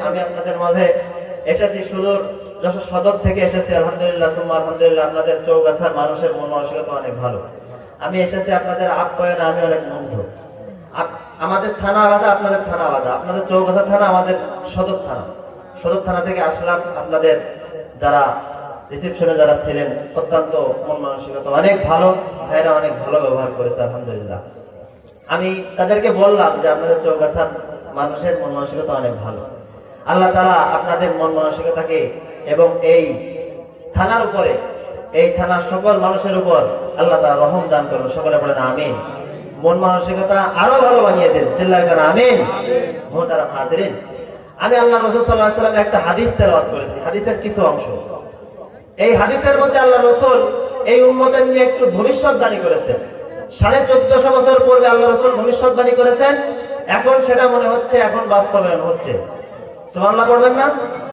আমি আপনাদের মাঝে এসেছি সুদূর যশোর সদর থেকে এসেছি। আলহামদুলিল্লাহ সুম্মা আলহামদুলিল্লাহ, আপনাদের চৌগাছার মানুষের মন মানসিকতা অনেক ভালো। আমি এসেছি আপনাদের আপ্যায়নে আমি অনেক মুগ্ধ। আমাদের থানা আলাদা, আপনাদের থানা আলাদা। আপনাদের চৌগাছা থানা, আমাদের সদর থানা। সদর থানা থেকে আসলাম। আপনাদের যারা রিসেপশনে যারা ছিলেন অত্যন্ত মন মানসিকতা অনেক ভালো, ভাইরা অনেক ভালো ব্যবহার করেছে আলহামদুলিল্লাহ। আমি তাদেরকে বললাম যে আপনাদের চৌগাছার মানুষের মন মানসিকতা অনেক ভালো। আল্লাহ তাআলা আপনাদের মন মানসিকতাকে এবং এই থানার উপরে, এই থানার সকল মানুষের উপর আল্লাহ তাআলা রহম দান করুন। সকলে বলেন আমিন। মন মানসিকতা আরো ভালো বানিয়ে দেন। চিল্লায় বলেন আমিন। মুহতারাম হাজিরিন, আমি আল্লাহ রাসূল সাল্লাল্লাহু আলাইহি ওয়াসাল্লাম একটা হাদিস তেলাওয়াত করেছি, হাদিসের কিছু অংশ। এই হাদিসের মধ্যে আল্লাহ রাসূল এই উম্মতের নিয়ে একটু ভবিষ্যৎবাণী করেছেন। 1450 বছর পূর্বে আল্লাহ রাসূল ভবিষ্যৎবাণী করেছেন, এখন সেটা মনে হচ্ছে এখন বাস্তবায়ন হচ্ছে। সুবহানাল্লাহ পড়বেন না?